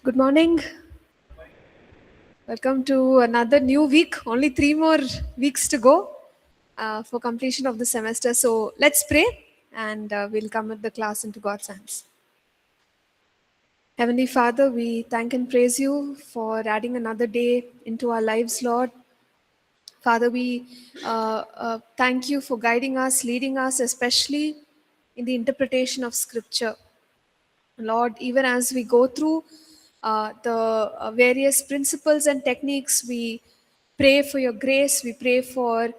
Good morning. Welcome to another new week. Only 3 more weeks to go for completion of the semester. So let's pray and we'll commit the class into God's hands. Heavenly Father, we thank and praise you for adding another day into our lives, Lord. Father, we thank you for guiding us, leading us, especially in the interpretation of Scripture. Lord, even as we go through the various principles and techniques, we pray for your grace, we pray for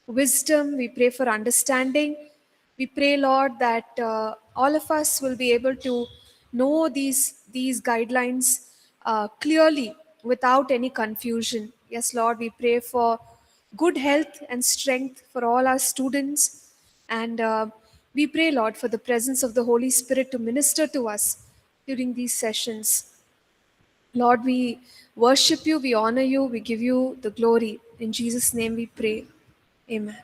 wisdom, we pray for understanding. We pray, Lord, that all of us will be able to know these guidelines clearly without any confusion. Yes, Lord, we pray for good health and strength for all our students. And we pray, Lord, for the presence of the Holy Spirit to minister to us during these sessions. Lord, we worship you, we honor you, we give you the glory. In Jesus' name we pray. Amen.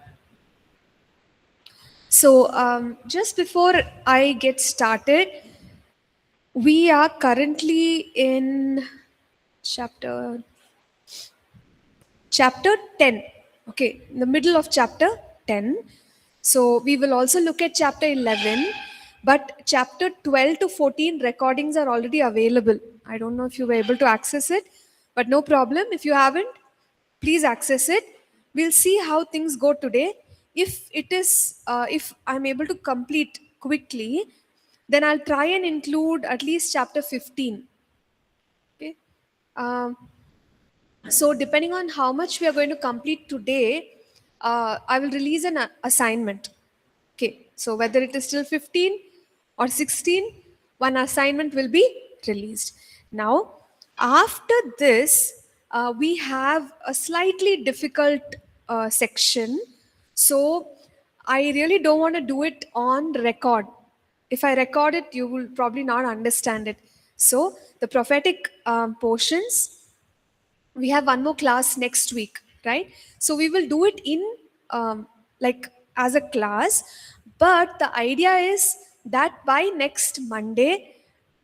So, just before I get started, we are currently in chapter chapter 10. Okay, in the middle of chapter 10. So we will also look at chapter 11, but chapter 12 to 14 recordings are already available. I don't know if you were able to access it, but no problem. If you haven't, please access it. We'll see how things go today. If I'm able to complete quickly, then I'll try and include at least chapter 15. Okay. Um, so depending on how much we are going to complete today, I will release an assignment. Okay, so whether it is still 15 or 16, one assignment will be released. Now, after this, we have a slightly difficult section. So I really don't want to do it on record. If I record it, you will probably not understand it. So the prophetic portions, we have one more class next week, right? So we will do it in like as a class, but the idea is that by next Monday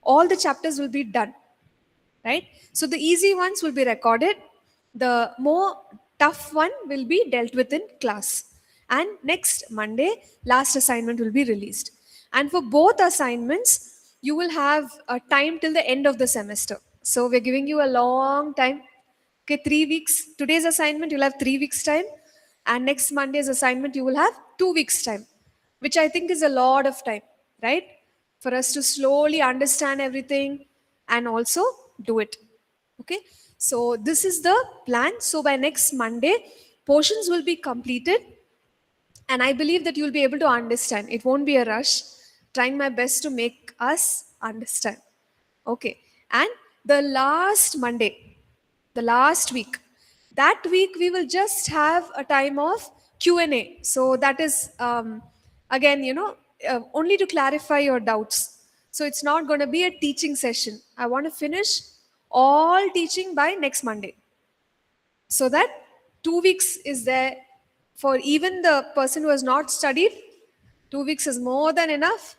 all the chapters will be done, right? So the easy ones will be recorded, the more tough one will be dealt with in class, and next Monday last assignment will be released. And for both assignments you will have a time till the end of the semester, so we're giving you a long time. Okay, 3 weeks. Today's assignment you'll have 3 weeks time, and next Monday's assignment you will have 2 weeks time, which I think is a lot of time, right? For us to slowly understand everything and also do it. Okay, so this is the plan. So by next Monday, portions will be completed, and I believe that you'll be able to understand. It won't be a rush. Trying my best to make us understand. Okay, and the last Monday, the last week, that week we will just have a time of Q&A. So that is again, only to clarify your doubts. So it's not going to be a teaching session. I want to finish all teaching by next Monday, so that 2 weeks is there for even the person who has not studied. 2 weeks is more than enough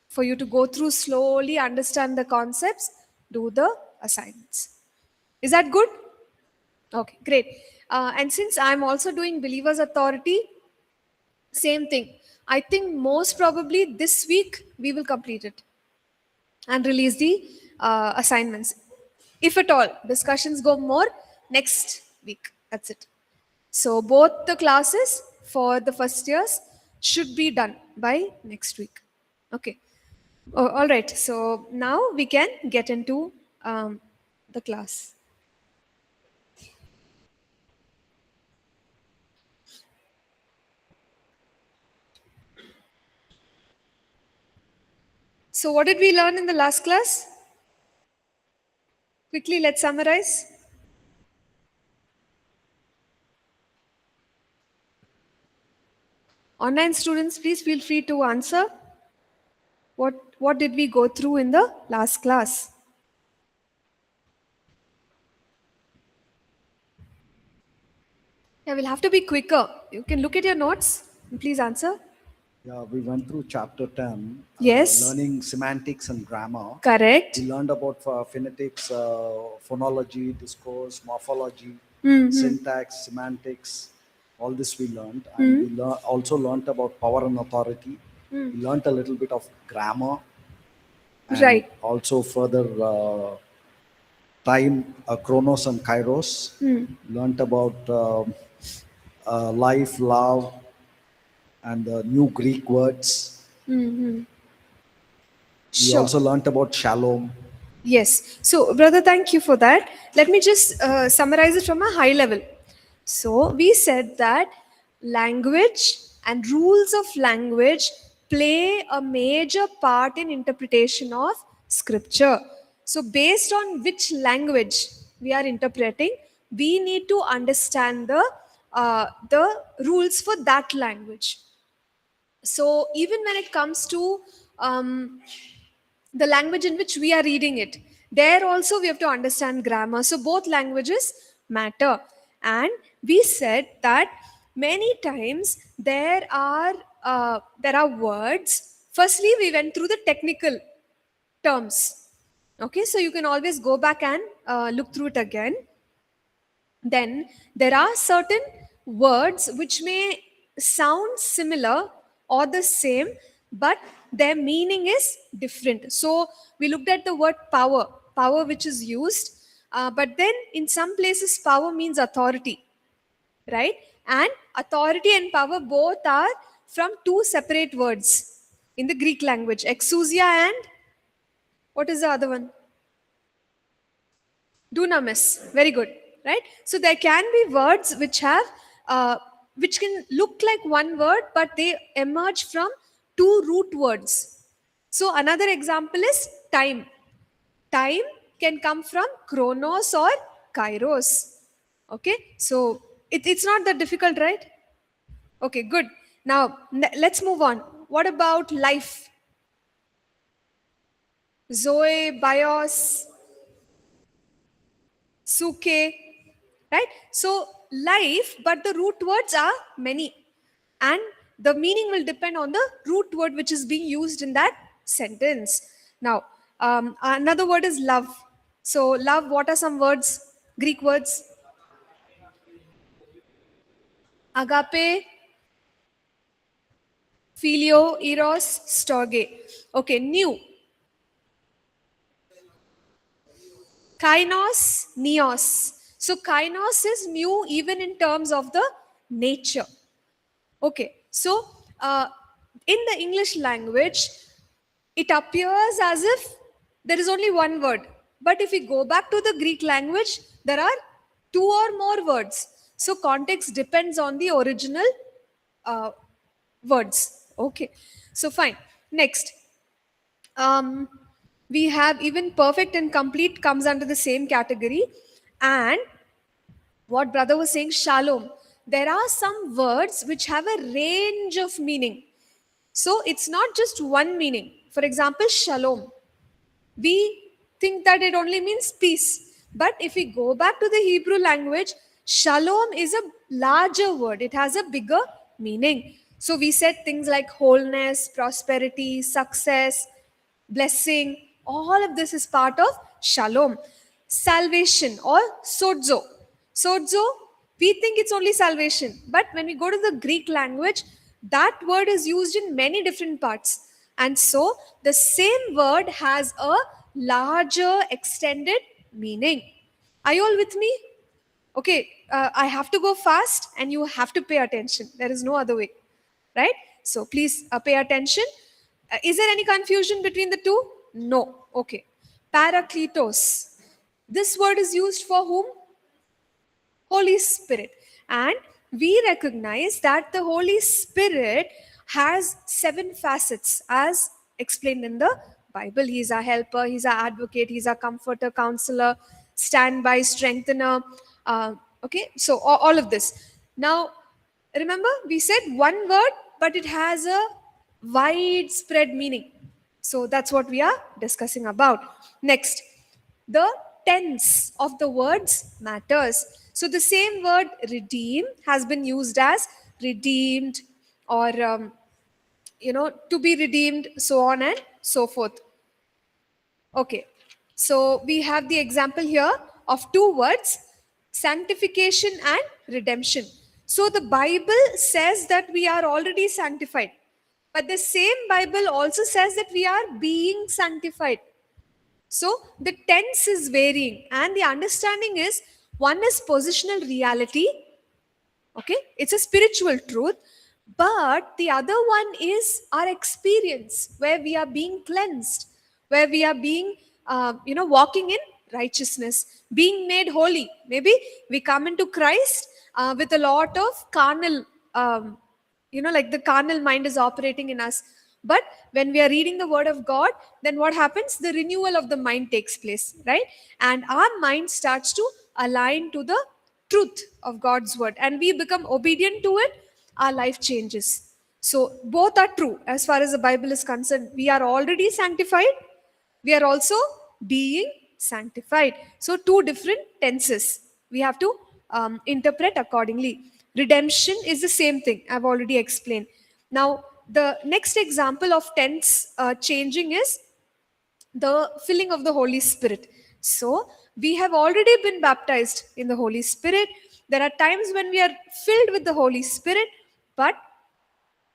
for you to go through slowly, understand the concepts, do the assignments. Is that good? Okay, great. And since I'm also doing Believer's Authority, same thing. I think most probably this week we will complete it and release the assignments. If at all, discussions go more next week. That's it. So both the classes for the first years should be done by next week. Okay. Oh, all right. So now we can get into the class. So what did we learn in the last class? Quickly, let's summarize. Online students, please feel free to answer. What did we go through in the last class? Yeah, we'll have to be quicker. You can look at your notes and please answer. Yeah, we went through chapter 10, Yes, learning semantics and grammar. correct. We learned about phonetics, phonology, discourse, morphology, Mm-hmm. syntax, semantics. All this we learned, and we also learned about power and authority. We learned a little bit of grammar, and Right. also further time, chronos and kairos. Learned about life, love, and new Greek words. Mm-hmm. We Sure. also learnt about shalom. Yes. So, brother, thank you for that. Let me just summarize it from a high level. So, we said that language and rules of language play a major part in interpretation of scripture. So, based on which language we are interpreting, we need to understand the rules for that language. So, even when it comes to the language in which we are reading it, there also we have to understand grammar. So both languages matter. And we said that many times there are words. Firstly, we went through the technical terms. Okay, so you can always go back and look through it again. Then there are certain words which may sound similar or the same, but their meaning is different. So we looked at the word power, power which is used, but then in some places power means authority, right? And authority and power both are from two separate words in the Greek language, exousia and what is the other one? Dunamis. Very good. Right? So there can be words which have which can look like one word, but they emerge from two root words. So another example is time. Time can come from chronos or kairos. Okay, so it's not that difficult, right? Okay, good. Now let's move on. What about life? Zoe, bios, suke, right? So life, but the root words are many, and the meaning will depend on the root word which is being used in that sentence. Now, another word is love. So love, what are some words? Greek words? Agape, filio, eros, storge. Okay, new. Kainos, neos. So kainos is new even in terms of the nature. Okay, so in the English language, it appears as if there is only one word. But if we go back to the Greek language, there are two or more words. So context depends on the original uh, words. Okay, so fine. Next, um, we have even perfect and complete comes under the same category. And what brother was saying, shalom, there are some words which have a range of meaning. So it's not just one meaning. For example, shalom, we think that it only means peace, but if we go back to the Hebrew language, shalom is a larger word, it has a bigger meaning. So we said things like wholeness, prosperity, success, blessing, all of this is part of shalom. Salvation or sozo. Sozo, we think it's only salvation, but when we go to the Greek language, that word is used in many different parts. And so the same word has a larger extended meaning. Are you all with me? Okay, I have to go fast and you have to pay attention. There is no other way, right? So please pay attention. Is there any confusion between the two? No. Okay. Parakletos. This word is used for whom? Holy Spirit. And we recognize that the Holy Spirit has 7 facets as explained in the Bible. He's our helper, he's our advocate, he's our comforter, counselor, standby, strengthener. Okay, so all of this. Now, remember, we said one word, but it has a widespread meaning. So that's what we are discussing about. Next, the tense of the words matters. So the same word redeem has been used as redeemed or to be redeemed, so on and so forth. Okay, so we have the example here of two words, sanctification and redemption. So the Bible says that we are already sanctified, but the same Bible also says that we are being sanctified. So the tense is varying, and the understanding is one is positional reality, okay, it's a spiritual truth, but the other one is our experience where we are being cleansed, where we are being walking in righteousness, being made holy. Maybe we come into Christ with a lot of carnal, like the carnal mind is operating in us, but when we are reading the word of God, then what happens? The renewal of the mind takes place, right? And our mind starts to align to the truth of God's word, and we become obedient to it, our life changes. So both are true as far as the Bible is concerned. We are already sanctified, we are also being sanctified. So two different tenses we have to interpret accordingly. Redemption is the same thing, I've already explained. Now the next example of tense changing is the filling of the Holy Spirit. So, we have already been baptized in the Holy Spirit. There are times when we are filled with the Holy Spirit, but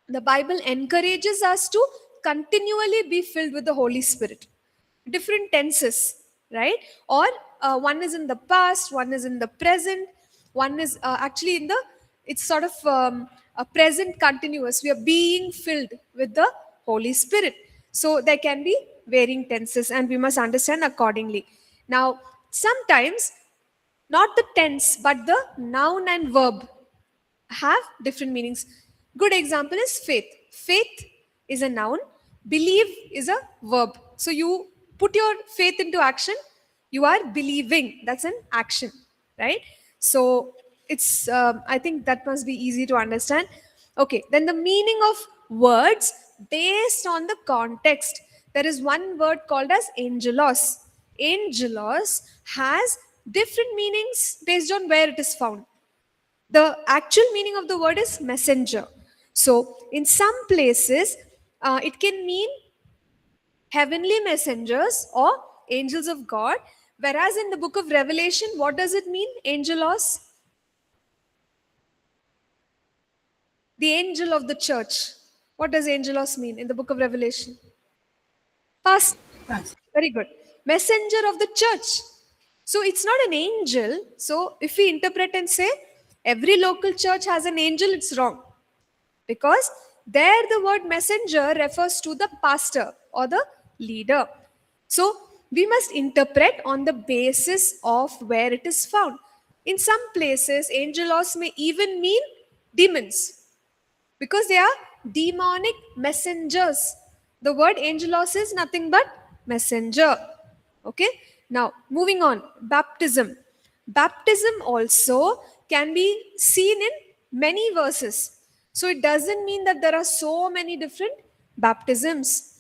the Bible encourages us to continually be filled with the Holy Spirit. Different tenses, right? Or one is in the past, one is in the present, one is actually in the, it's sort of a present continuous. We are being filled with the Holy Spirit. So there can be varying tenses, and we must understand accordingly. Now, sometimes not the tense, but the noun and verb have different meanings. Good example is faith. Faith is a noun, believe is a verb. So you put your faith into action, you are believing. That's an action, right? So it's, I think that must be easy to understand. Okay, then the meaning of words based on the context. There is one word called as angelos. Angelos has different meanings based on where it is found. The actual meaning of the word is messenger. So, in some places, it can mean heavenly messengers or angels of God. Whereas in the book of Revelation, what does it mean? Angelos? The angel of the church. What does angelos mean in the book of Revelation? Past. Very good. Messenger of the church. So it's not an angel. So if we interpret and say every local church has an angel, it's wrong. Because there the word messenger refers to the pastor or the leader. So we must interpret on the basis of where it is found. In some places, angelos may even mean demons, because they are demonic messengers. The word angelos is nothing but messenger. Okay, now moving on. Baptism. Baptism also can be seen in many verses. So it doesn't mean that there are so many different baptisms.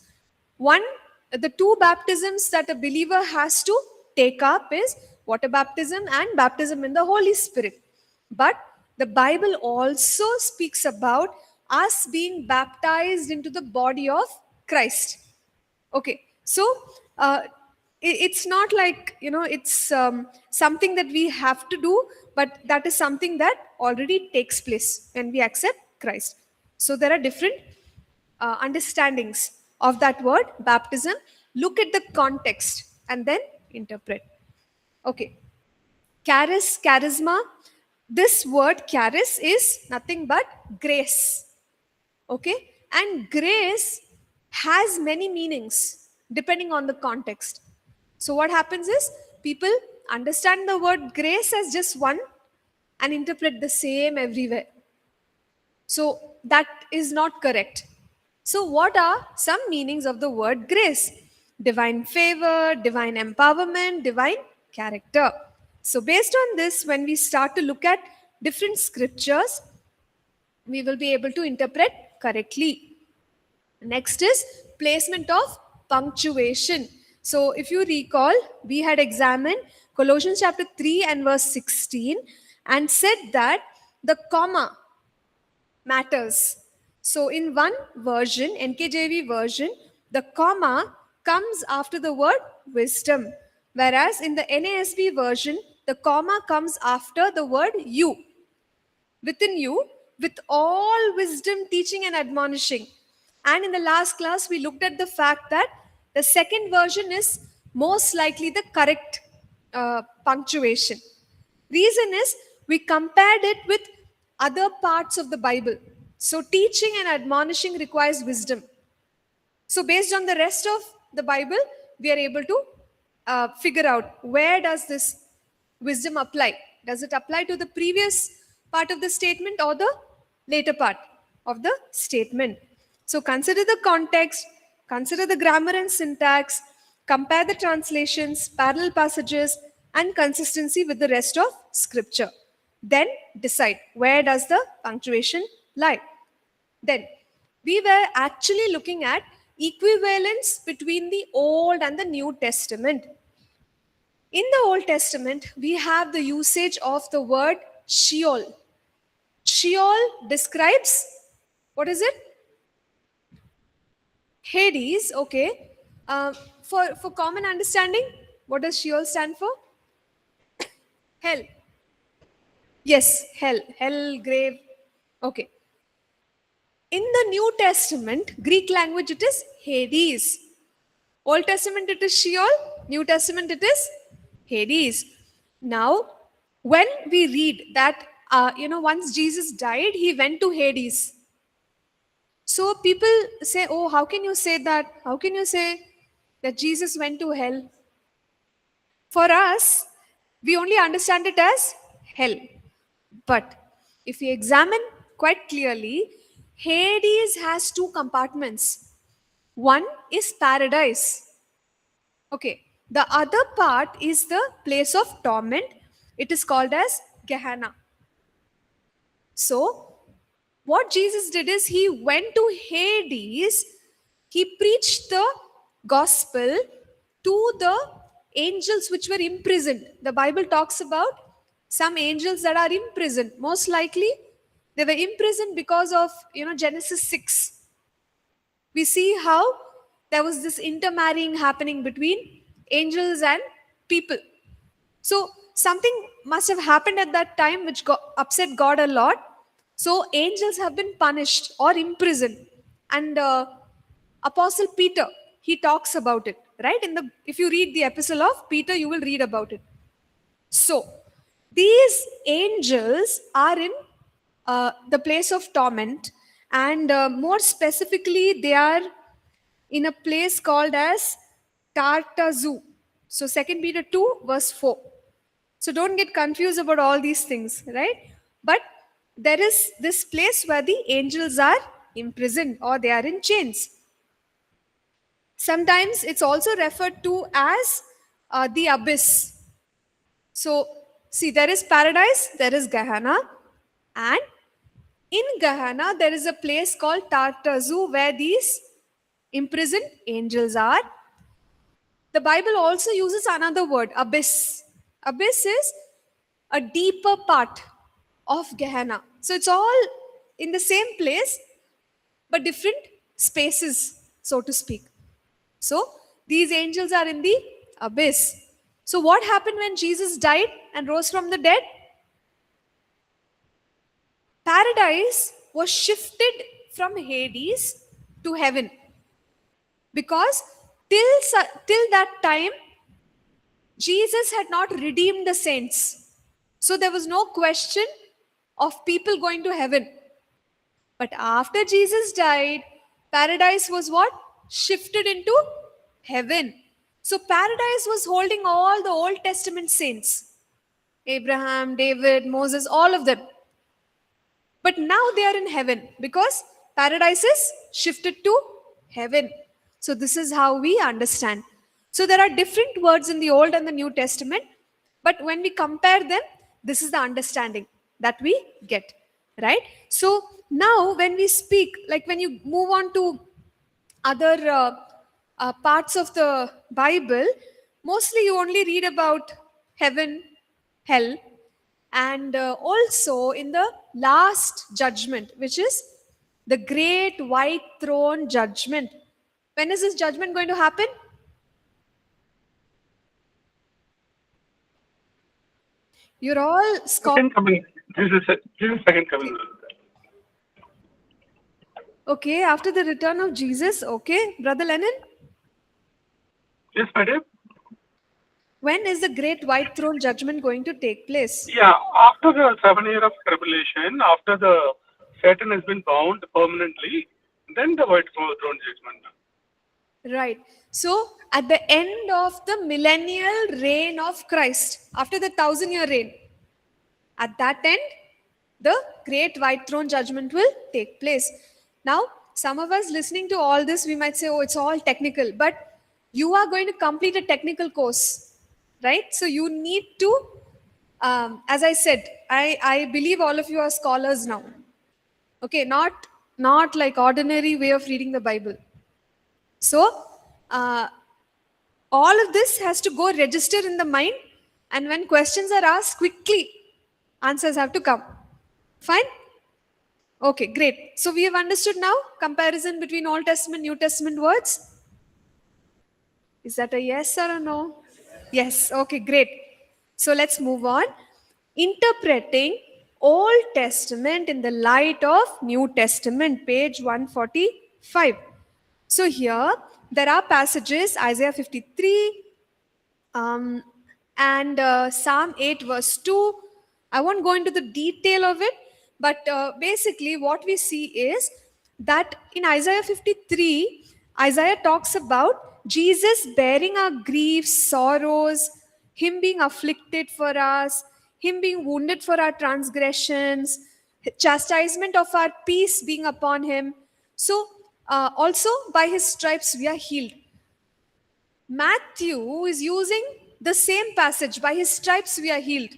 One, the two baptisms that a believer has to take up is water baptism and baptism in the Holy Spirit. But the Bible also speaks about us being baptized into the body of Christ. Okay, so uh, it's not like, it's something that we have to do, but that is something that already takes place when we accept Christ. So there are different understandings of that word baptism. Look at the context and then interpret. Okay, charis, charisma. This word charis is nothing but grace. Okay, and grace has many meanings depending on the context. So what happens is people understand the word grace as just one and interpret the same everywhere. So that is not correct. So what are some meanings of the word grace? Divine favor, divine empowerment, divine character. So based on this, when we start to look at different scriptures, we will be able to interpret correctly. Next is placement of punctuation. So if you recall, we had examined Colossians chapter 3 and verse 16 and said that the comma matters. So in one version, NKJV version, the comma comes after the word wisdom, whereas in the NASB version, the comma comes after the word you. Within you, with all wisdom, teaching, and admonishing. And in the last class, we looked at the fact that the second version is most likely the correct punctuation. Reason is we compared it with other parts of the Bible. So, teaching and admonishing requires wisdom. So based on the rest of the Bible, we are able to figure out where does this wisdom apply. Does it apply to the previous part of the statement or the later part of the statement? So consider the context, consider the grammar and syntax, compare the translations, parallel passages, and consistency with the rest of scripture. Then decide where does the punctuation lie. Then we were actually looking at equivalence between the Old and the New Testament. In the Old Testament, we have the usage of the word Sheol. Sheol describes, what is it? Hades, okay. For common understanding, what does Sheol stand for? Hell. Yes, hell. Hell, grave. Okay. In the New Testament, Greek language, it is Hades. Old Testament, it is Sheol. New Testament, it is Hades. Now, when we read that, once Jesus died, he went to Hades. So people say, oh, how can you say that? How can you say that Jesus went to hell? For us, we only understand it as hell. But if we examine quite clearly, Hades has two compartments. One is paradise. Okay. The other part is the place of torment. It is called as Gehenna. So, what Jesus did is he went to Hades, he preached the gospel to the angels which were imprisoned. The Bible talks about some angels that are imprisoned. Most likely, they were imprisoned because of, Genesis 6. We see how there was this intermarrying happening between angels and people. So something must have happened at that time which upset God a lot. So angels have been punished or imprisoned. And Apostle Peter, he talks about it, right? If you read the epistle of Peter, you will read about it. So these angels are in the place of torment, and more specifically, they are in a place called as Tartazu. So 2 Peter 2, verse 4. So don't get confused about all these things, right? But there is this place where the angels are imprisoned or they are in chains. Sometimes it's also referred to as the abyss. So, see, there is paradise, there is Gehenna, and in Gehenna, there is a place called Tartazu where these imprisoned angels are. The Bible also uses another word, abyss. Abyss is a deeper part of Gehenna. So it's all in the same place, but different spaces, so to speak. So these angels are in the abyss. So what happened when Jesus died and rose from the dead? Paradise was shifted from Hades to heaven. Because till that time, Jesus had not redeemed the saints. So there was no question of people going to heaven. But after Jesus died, paradise was what? Shifted into heaven. So paradise was holding all the Old Testament saints. Abraham, David, Moses, all of them. But now they are in heaven because paradise is shifted to heaven. So this is how we understand. So there are different words in the Old and the New Testament, but when we compare them, this is the understanding that we get, right? So now when we speak, like when you move on to other parts of the Bible, mostly you only read about heaven, hell, and also in the last judgment, which is The great white throne judgment. When is this judgment going to happen? You're all Second coming. This is second coming. okay after the return of Jesus. Okay, Brother Lennon. Yes, madam. When is the great white throne judgment going to take place? Yeah, after the 7 year of tribulation, after the Satan has been bound permanently, then the white throne judgment. Right. So at the end of the millennial reign of Christ, after the 1,000-year reign, at that end, the great white throne judgment will take place. Now, some of us listening to all this, we might say, oh, it's all technical, but you are going to complete a technical course, right? So you need to, as I said, I believe all of you are scholars now. Okay, not like ordinary way of reading the Bible. So, all of this has to go register in the mind, and when questions are asked, quickly answers have to come. Fine? Okay, great. So we have understood now comparison between Old Testament, New Testament words. Is that a yes or a no? Yes. Okay, great. So let's move on. Interpreting Old Testament in the light of New Testament, page 145. So here there are passages, Isaiah 53, and Psalm 8 verse 2. I won't go into the detail of it, but basically what we see is that in Isaiah 53, Isaiah talks about Jesus bearing our griefs, sorrows, him being afflicted for us, him being wounded for our transgressions, chastisement of our peace being upon him. So also by his stripes we are healed. Matthew is using the same passage, by his stripes we are healed,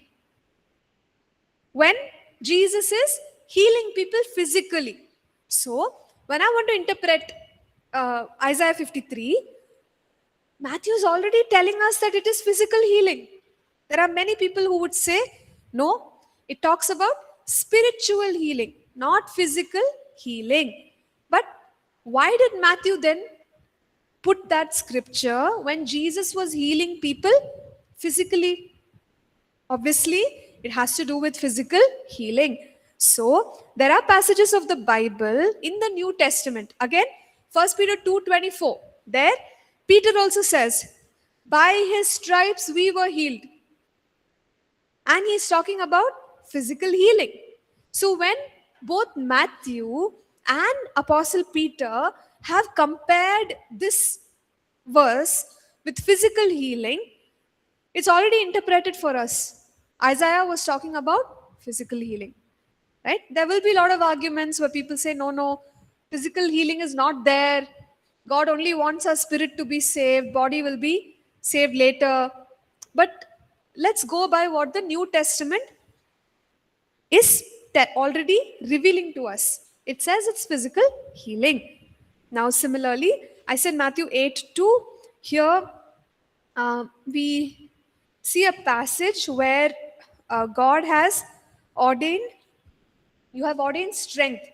when Jesus is healing people physically. So, when I want to interpret Isaiah 53, Matthew is already telling us that it is physical healing. There are many people who would say, no, it talks about spiritual healing, not physical healing. But why did Matthew then put that scripture when Jesus was healing people physically? Obviously, it has to do with physical healing. So, there are passages of the Bible in the New Testament. Again, 1 Peter 2:24. There, Peter also says, by his stripes we were healed. And he's talking about physical healing. So, when both Matthew and Apostle Peter have compared this verse with physical healing, it's already interpreted for us. Isaiah was talking about physical healing, right? There will be a lot of arguments where people say, no, physical healing is not there. God only wants our spirit to be saved, body will be saved later. But let's go by what the New Testament is already revealing to us. It says it's physical healing. Now, similarly, I said Matthew 8:2. Here, we see a passage where God has ordained, you have ordained strength.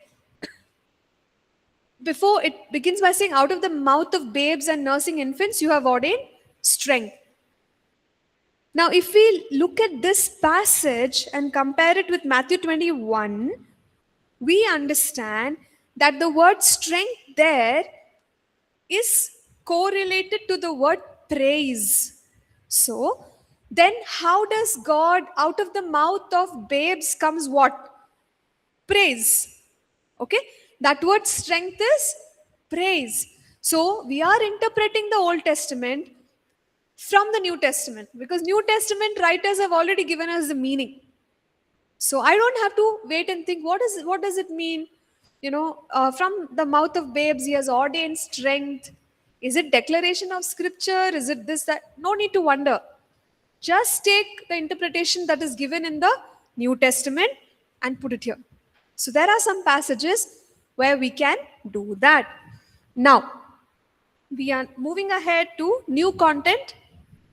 Before it begins by saying, out of the mouth of babes and nursing infants, you have ordained strength. Now, if we look at this passage and compare it with Matthew 21, we understand that the word strength there is correlated to the word praise. So, then how does God, out of the mouth of babes comes what? Praise. Okay? That word strength is praise. So, we are interpreting the Old Testament from the New Testament, because New Testament writers have already given us the meaning. So I don't have to wait and think, what does it mean? From the mouth of babes, he has ordained strength. Is it declaration of scripture? Is it this, that? No need to wonder. Just take the interpretation that is given in the New Testament and put it here. So there are some passages where we can do that. Now, we are moving ahead to new content.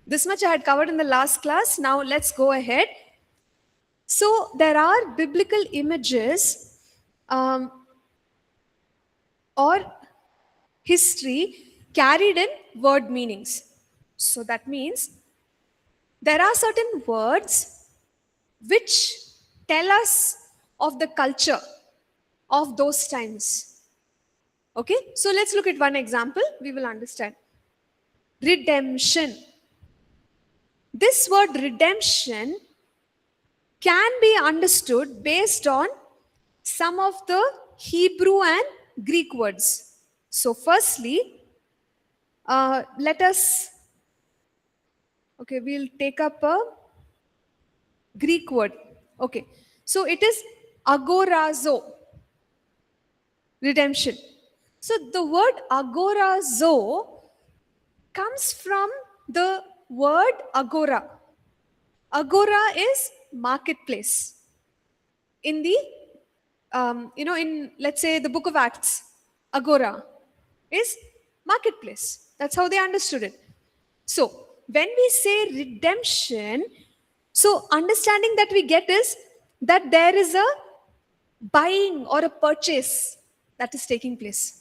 This much I had covered in the last class. Now let's go ahead. So there are biblical images or history carried in word meanings. So that means there are certain words which tell us of the culture of those times. Okay, so let's look at one example, we will understand. Redemption. This word redemption can be understood based on some of the Hebrew and Greek words. So, firstly, let us, okay, we'll take up a Greek word. Okay, so it is agorazo, redemption. So, the word agorazo comes from the word agora. Agora is marketplace. In the, in let's say the book of Acts, agora is marketplace. That's how they understood it. So, when we say redemption, so understanding that we get is that there is a buying or a purchase that is taking place.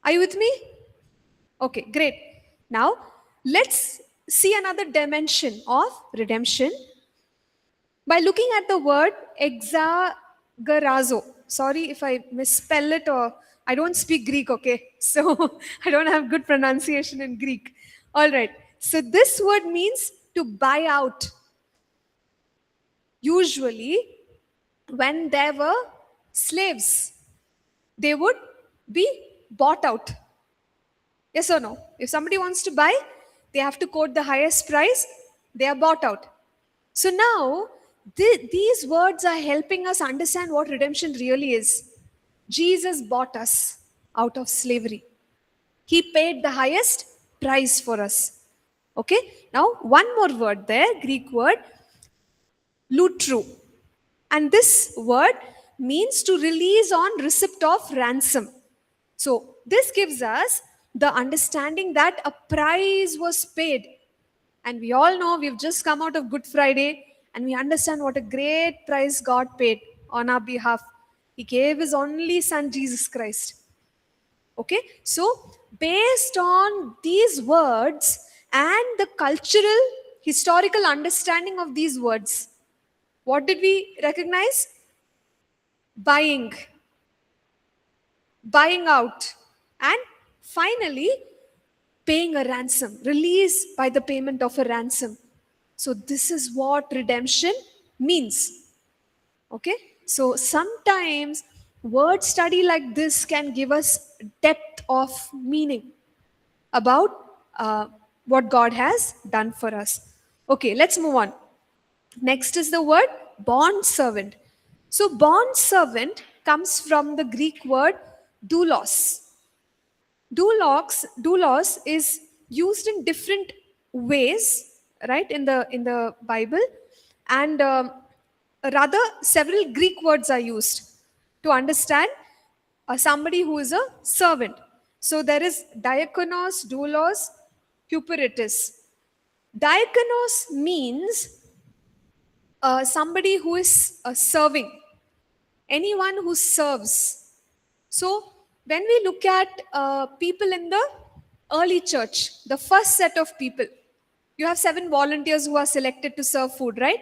Are you with me? Okay, great. Now, let's see another dimension of redemption by looking at the word exagerazo. Sorry if I misspell it, or I don't speak Greek, okay? So I don't have good pronunciation in Greek. All right. So this word means to buy out. Usually, when there were slaves, they would be bought out. Yes or no? If somebody wants to buy, they have to quote the highest price, they are bought out. So now, these words are helping us understand what redemption really is. Jesus bought us out of slavery. He paid the highest price for us. Okay? Now, one more word there, Greek word, lutru. And this word means to release on receipt of ransom. So, this gives us the understanding that a price was paid. And we all know we've just come out of Good Friday and we understand what a great price God paid on our behalf. He gave his only son, Jesus Christ. Okay, so based on these words and the cultural, historical understanding of these words, what did we recognize? Buying out, and finally, paying a ransom, release by the payment of a ransom. So, this is what redemption means. Okay, so sometimes word study like this can give us depth of meaning about what God has done for us. Okay, let's move on. Next is the word bond servant. So, bond servant comes from the Greek word doulos. Doulos is used in different ways, right, in the Bible, and rather several Greek words are used to understand somebody who is a servant. So there is diakonos, doulos, hyperitis. Diakonos means somebody who is serving, anyone who serves. So, when we look at people in the early church, the first set of people, you have 7 volunteers who are selected to serve food, right?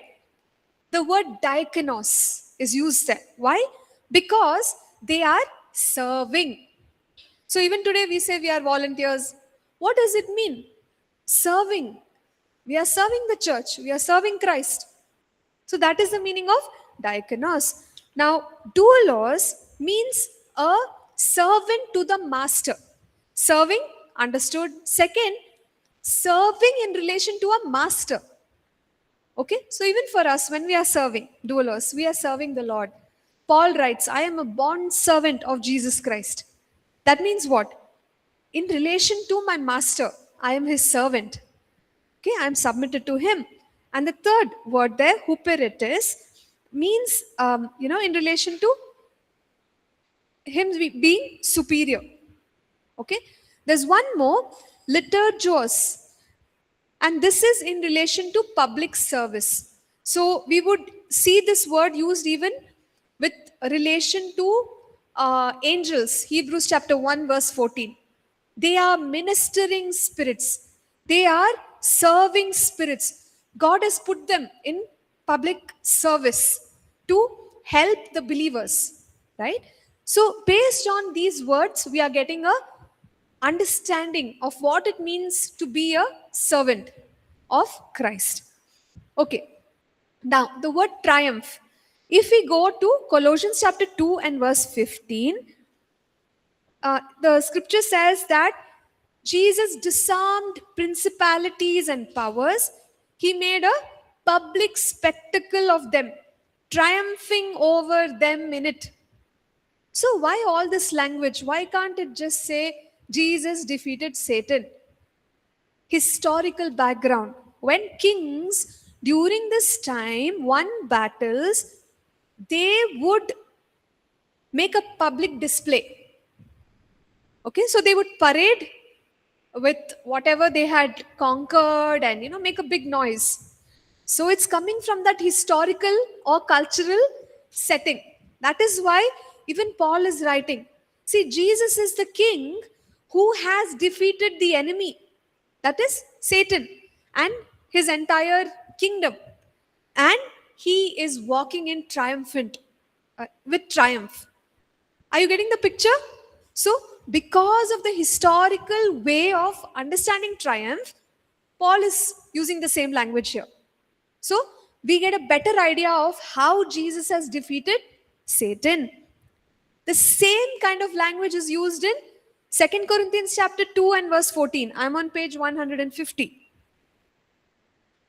The word diakonos is used there. Why? Because they are serving. So, even today we say we are volunteers. What does it mean? Serving. We are serving the church, we are serving Christ. So, that is the meaning of diakonos. Now, doulos means a servant to the master. Serving, understood. Second, serving in relation to a master. Okay, so even for us, when we are serving, doulos, we are serving the Lord. Paul writes, I am a bond servant of Jesus Christ. That means what? In relation to my master, I am his servant. Okay, I am submitted to him. And the third word there, hyperitis, means, in relation to him being superior. Okay, there's one more, liturgos, and this is in relation to public service. So we would see this word used even with relation to angels, Hebrews chapter 1, verse 14. They are ministering spirits, they are serving spirits. God has put them in public service to help the believers, right? So, based on these words, we are getting a understanding of what it means to be a servant of Christ. Okay, now the word triumph. If we go to Colossians chapter 2 and verse 15, the scripture says that Jesus disarmed principalities and powers. He made a public spectacle of them, triumphing over them in it. So, why all this language? Why can't it just say Jesus defeated Satan? Historical background. When kings during this time won battles, they would make a public display. Okay, so they would parade with whatever they had conquered and make a big noise. So it's coming from that historical or cultural setting. That is why even Paul is writing. See, Jesus is the king who has defeated the enemy, that is Satan, and his entire kingdom. And he is walking in triumphant, with triumph. Are you getting the picture? So, because of the historical way of understanding triumph, Paul is using the same language here. So, we get a better idea of how Jesus has defeated Satan. The same kind of language is used in 2 Corinthians chapter 2 and verse 14. I'm on page 150.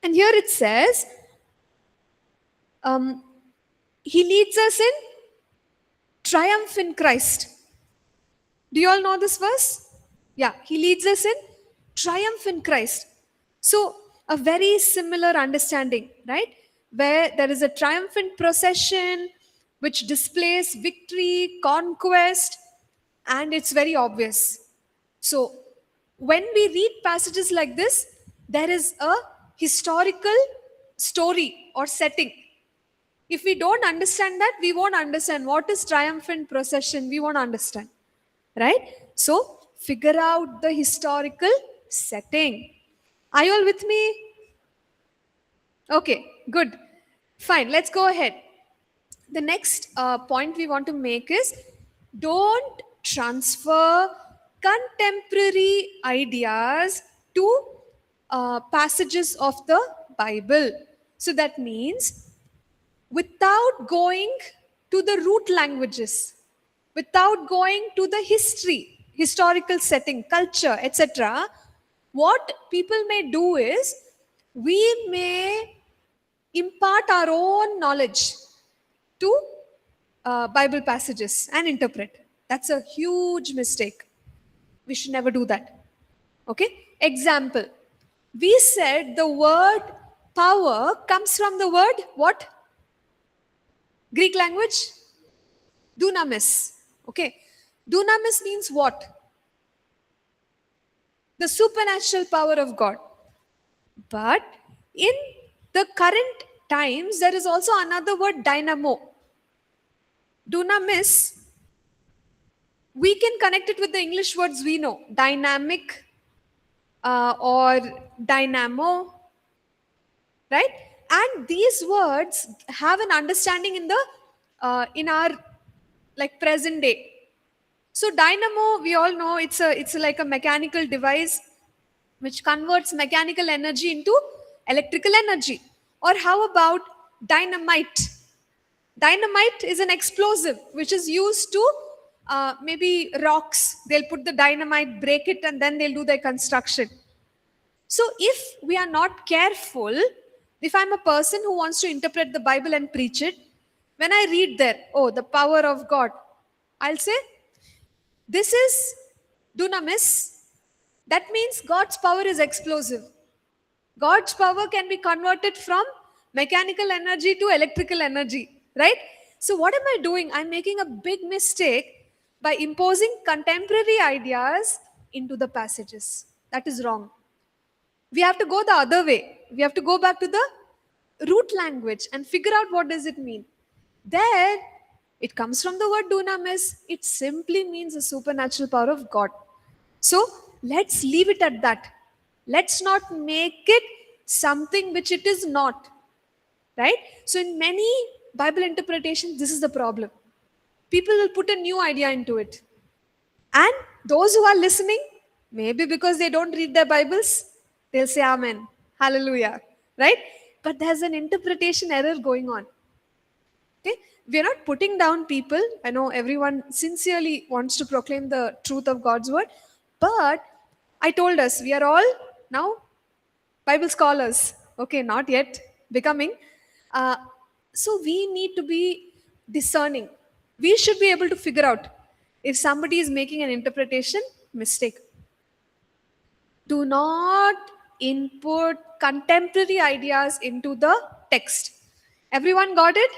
And here it says, he leads us in triumph in Christ. Do you all know this verse? Yeah, he leads us in triumph in Christ. So, a very similar understanding, right? Where there is a triumphant procession which displays victory, conquest, and it's very obvious. So, when we read passages like this, there is a historical story or setting. If we don't understand that, we won't understand what is triumphant procession. We won't understand, right? So, figure out the historical setting. Are you all with me? Okay, good. Fine, let's go ahead. The next point we want to make is don't transfer contemporary ideas to passages of the Bible. So that means without going to the root languages, without going to the history, historical setting, culture, etc., what people may do is we may impart our own knowledge to Bible passages and interpret. That's a huge mistake. We should never do that. Okay? Example. We said the word power comes from the word what? Greek language? Dunamis. Okay. Dunamis means what? The supernatural power of God. But in the current times, there is also another word, dynamo. Dunamis, we can connect it with the English words we know, dynamic or dynamo, right? And these words have an understanding in our like present day. So dynamo, we all know it's like a mechanical device which converts mechanical energy into electrical energy. Or how about dynamite? Dynamite is an explosive which is used to maybe rocks. They'll put the dynamite, break it, and then they'll do their construction. So if we are not careful, if I'm a person who wants to interpret the Bible and preach it, when I read there, oh, the power of God, I'll say, this is dunamis. That means God's power is explosive. God's power can be converted from mechanical energy to electrical energy, right? So what am I doing? I'm making a big mistake by imposing contemporary ideas into the passages. That is wrong. We have to go the other way. We have to go back to the root language and figure out what does it mean. There, It comes from the word dunamis. It simply means the supernatural power of God. So let's leave it at that. Let's not make it something which it is not. Right? So in many Bible interpretations, this is the problem. People will put a new idea into it. And those who are listening, maybe because they don't read their Bibles, they'll say Amen, Hallelujah, right? But there's an interpretation error going on. Okay, we're not putting down people. I know everyone sincerely wants to proclaim the truth of God's word, but I told us we are all now Bible scholars. Okay, not yet becoming. Uh, so we need to be discerning. We should be able to figure out if somebody is making an interpretation mistake. Do not input contemporary ideas into the text. Everyone got it?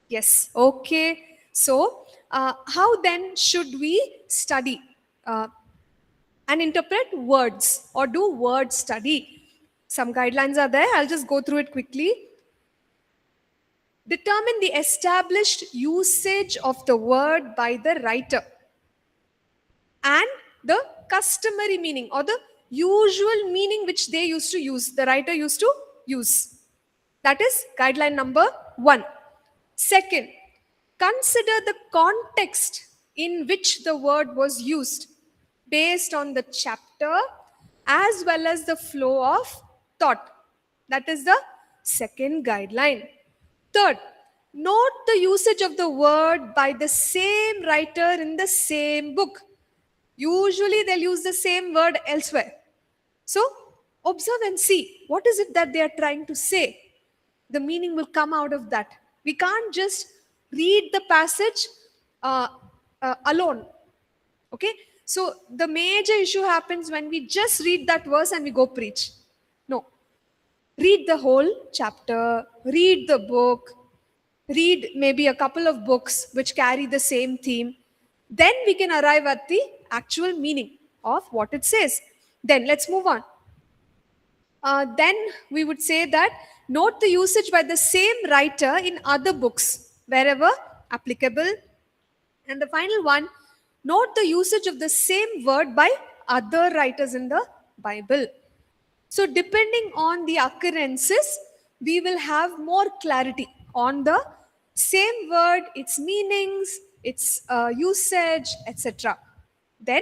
Yes. Okay. So, how then should we study and interpret words or do word study? Some guidelines are there. I'll just go through it quickly. Determine the established usage of the word by the writer and the customary meaning or the usual meaning which they used to use, the writer used to use. That is guideline number 1. Second, consider the context in which the word was used based on the chapter as well as the flow of thought. That is the second guideline. Third, note the usage of the word by the same writer in the same book. Usually they'll use the same word elsewhere. So observe and see what is it that they are trying to say. The meaning will come out of that. We can't just read the passage alone. Okay? So the major issue happens when we just read that verse and we go preach. No. Read the whole chapter, read the book, read maybe a couple of books which carry the same theme. Then we can arrive at the actual meaning of what it says. Then let's move on. Then we would say that note the usage by the same writer in other books wherever applicable. And the final one, note the usage of the same word by other writers in the Bible. So depending on the occurrences, we will have more clarity on the same word, its meanings, its usage, etc. Then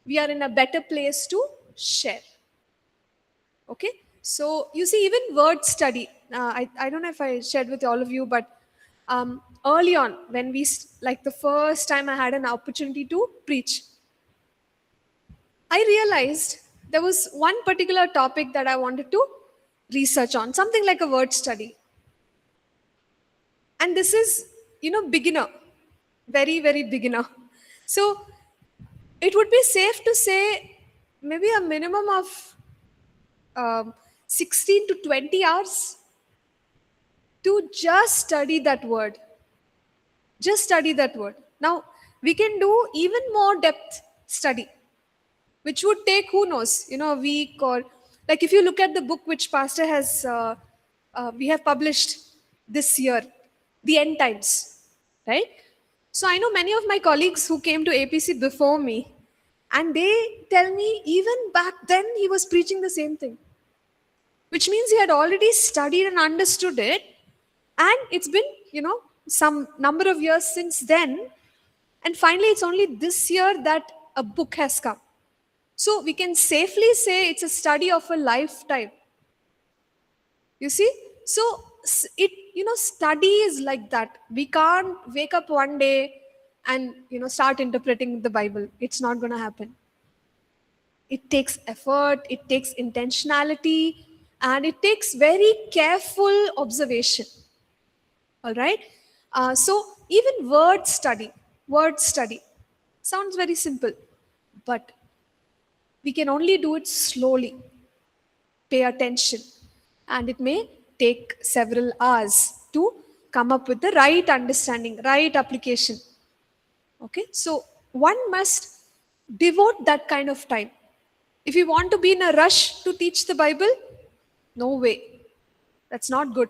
we are in a better place to share. Okay, so you see, even word study, I don't know if I shared with all of you, but early on, when like the first time I had an opportunity to preach, I realized there was one particular topic that I wanted to research on, something like a word study. And this is, beginner, very, very beginner. So it would be safe to say maybe a minimum of 16 to 20 hours to just study that word. Just study that word. Now, we can do even more depth study, which would take, who knows, a week or like if you look at the book which Pastor has, we have published this year, The End Times, right? So I know many of my colleagues who came to APC before me, and they tell me even back then he was preaching the same thing, which means he had already studied and understood it. And it's been, some number of years since then. And finally, it's only this year that a book has come. So we can safely say it's a study of a lifetime. You see? So study is like that. We can't wake up one day and, start interpreting the Bible. It's not going to happen. It takes effort, it takes intentionality, and it takes very careful observation. All right? So even word study sounds very simple, but we can only do it slowly. Pay attention, and it may take several hours to come up with the right understanding, right application. Okay, so one must devote that kind of time. If you want to be in a rush to teach the Bible, no way. That's not good.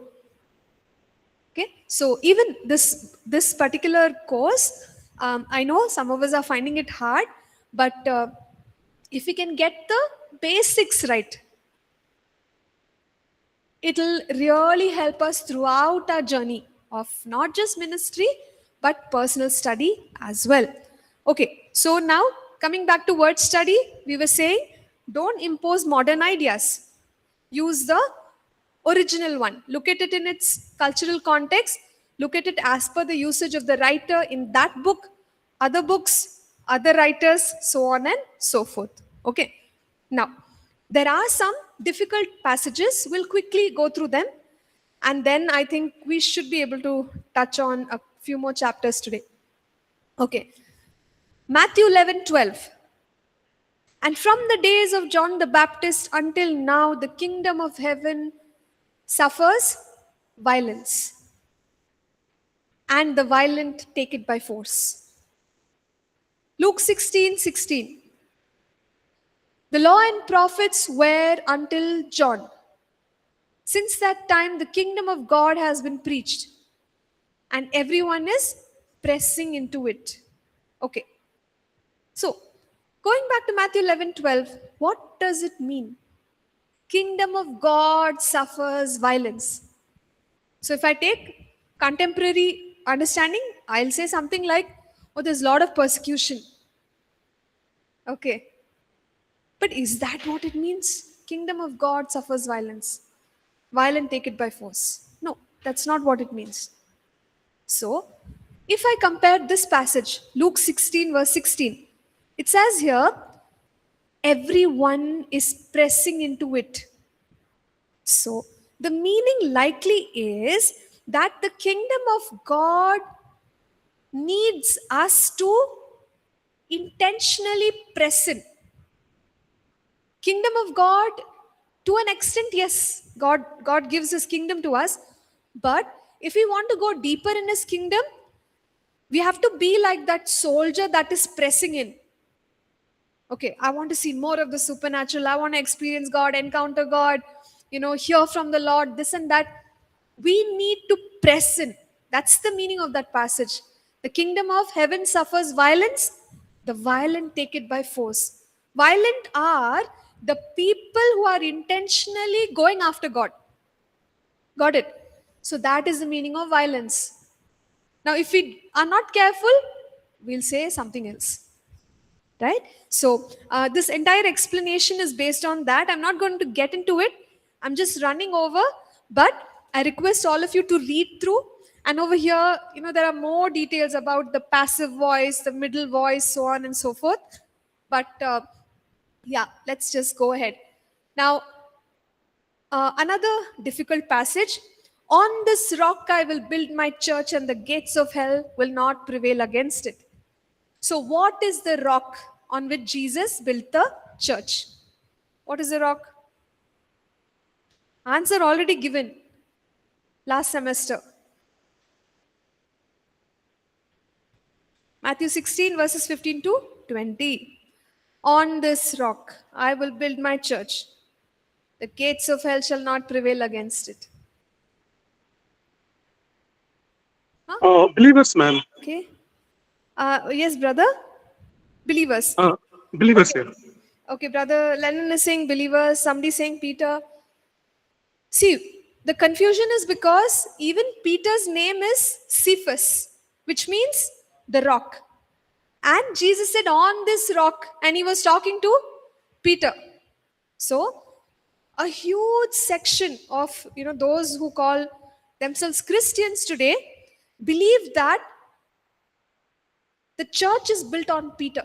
Okay, so even this particular course, I know some of us are finding it hard, but if we can get the basics right, it'll really help us throughout our journey of not just ministry but personal study as well. Okay, so now coming back to word study, we were saying don't impose modern ideas. Use the original one. Look at it in its cultural context. Look at it as per the usage of the writer in that book, other books, other writers, so on and so forth. Okay. Now, there are some difficult passages. We'll quickly go through them. And then I think we should be able to touch on a few more chapters today. Okay. Matthew 11:12. And from the days of John the Baptist until now, the kingdom of heaven suffers violence, and the violent take it by force. Luke 16:16. The law and prophets were until John. Since that time, the kingdom of God has been preached, and everyone is pressing into it. Okay. So, going back to Matthew 11:12, what does it mean? Kingdom of God suffers violence. So if I take contemporary understanding, I'll say something like, oh, there's a lot of persecution. Okay. But is that what it means? Kingdom of God suffers violence. Violent take it by force. No, that's not what it means. So, if I compare this passage, Luke 16, verse 16, it says here, everyone is pressing into it. So, the meaning likely is that the kingdom of God needs us to intentionally press in. Kingdom of God, to an extent, yes, God gives his kingdom to us. But if we want to go deeper in his kingdom, we have to be like that soldier that is pressing in. Okay, I want to see more of the supernatural. I want to experience God, encounter God, hear from the Lord, this and that. We need to press in. That's the meaning of that passage. The kingdom of heaven suffers violence, the violent take it by force. Violent are the people who are intentionally going after God. Got it? So that is the meaning of violence. Now, if we are not careful, we'll say something else. Right? So, this entire explanation is based on that. I'm not going to get into it. I'm just running over, but I request all of you to read through. And over here, there are more details about the passive voice, the middle voice, so on and so forth. But yeah, let's just go ahead. Now, another difficult passage. On this rock I will build my church, and the gates of hell will not prevail against it. So, what is the rock on which Jesus built the church? What is the rock? Answer already given last semester. Matthew 16, verses 15 to 20. On this rock I will build my church. The gates of hell shall not prevail against it. Believers, ma'am. Okay. Yes, brother? Believers. Believers here. Okay, brother Lennon is saying believers, somebody saying Peter. See, the confusion is because even Peter's name is Cephas, which means the rock. And Jesus said, on this rock, and he was talking to Peter. So, a huge section of those who call themselves Christians today believe that the church is built on Peter.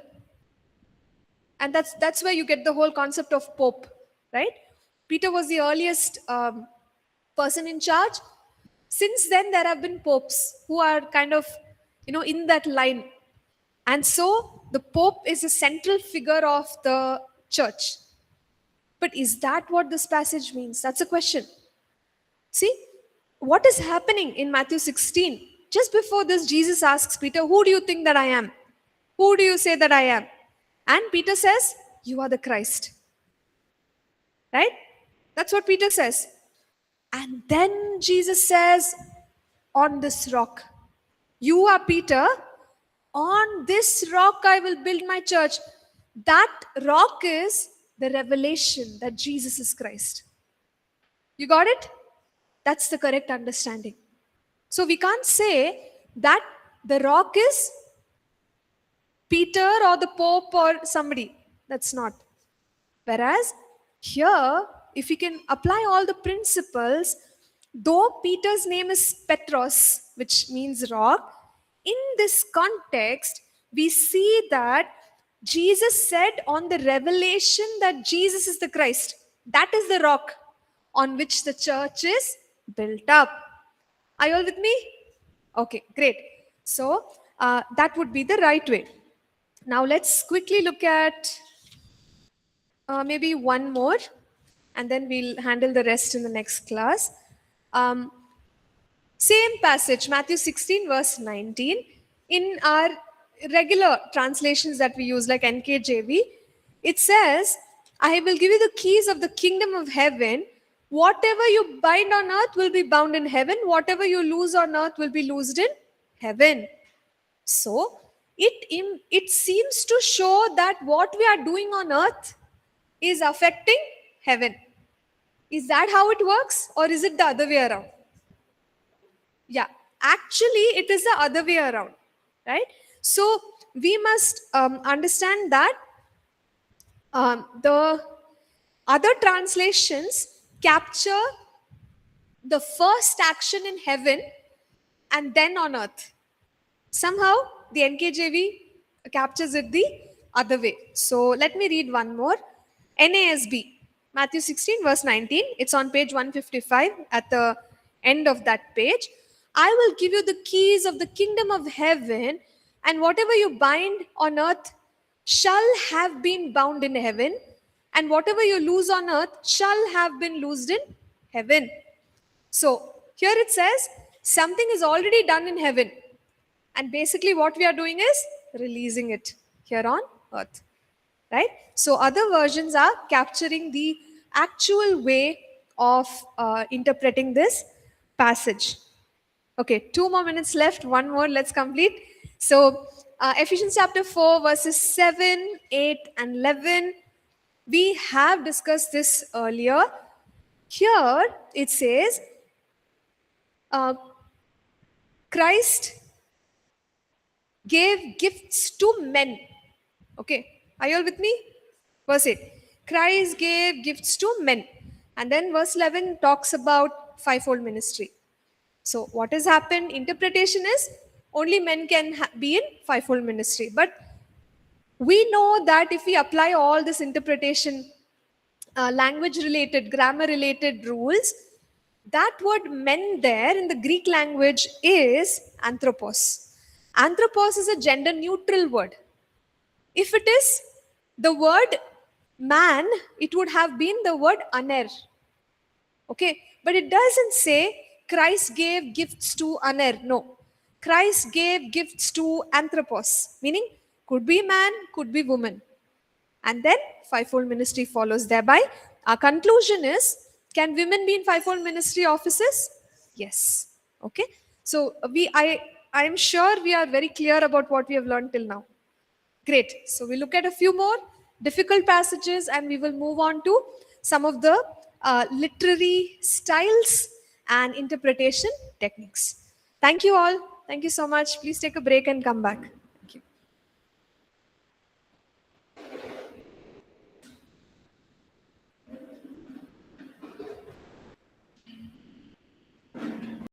And that's where you get the whole concept of Pope, right? Peter was the earliest person in charge. Since then, there have been popes who are kind of, in that line. And so the Pope is a central figure of the church. But is that what this passage means? That's a question. See, what is happening in Matthew 16? Just before this, Jesus asks Peter, who do you think that I am? Who do you say that I am? And Peter says, you are the Christ. Right? That's what Peter says. And then Jesus says, on this rock. You are Peter. On this rock I will build my church. That rock is the revelation that Jesus is Christ. You got it? That's the correct understanding. So we can't say that the rock is Peter or the Pope or somebody. That's not. Whereas here, if we can apply all the principles, though Peter's name is Petros, which means rock, in this context, we see that Jesus said on the revelation that Jesus is the Christ. That is the rock on which the church is built up. Are you all with me? Okay, great. So that would be the right way. Now let's quickly look at maybe one more, and then we'll handle the rest in the next class. Same passage, Matthew 16, verse 19. In our regular translations that we use, like NKJV, it says, I will give you the keys of the kingdom of heaven. Whatever you bind on earth will be bound in heaven. Whatever you loose on earth will be loosed in heaven. So, it seems to show that what we are doing on earth is affecting heaven. Is that how it works, or is it the other way around? Yeah, actually it is the other way around, right? So we must understand that the other translations capture the first action in heaven and then on earth. Somehow the NKJV captures it the other way. So let me read one more. NASB, Matthew 16, verse 19. It's on page 155 at the end of that page. I will give you the keys of the kingdom of heaven, and whatever you bind on earth shall have been bound in heaven, and whatever you loose on earth shall have been loosed in heaven. So here it says something is already done in heaven, and basically what we are doing is releasing it here on earth, right? So other versions are capturing the actual way of interpreting this passage. Okay, 2 more minutes left, one more, let's complete. So Ephesians chapter 4, verses 7, 8, and 11. We have discussed this earlier. Here it says, Christ gave gifts to men. Okay, are you all with me? Verse 8. Christ gave gifts to men. And then verse 11 talks about fivefold ministry. So what has happened? Interpretation is only men can be in fivefold ministry. But we know that if we apply all this interpretation, language related, grammar related rules, that word men there in the Greek language is anthropos. Anthropos is a gender neutral word. If it is the word man, it would have been the word aner. Okay, but it doesn't say Christ gave gifts to aner. No, Christ gave gifts to anthropos, meaning could be man, could be woman. And then fivefold ministry follows thereby. Our conclusion is, can women be in fivefold ministry offices? Yes. Okay. So I am sure we are very clear about what we have learned till now. Great. So we look at a few more difficult passages, and we will move on to some of the literary styles and interpretation techniques. Thank you all. Thank you so much. Please take a break and come back.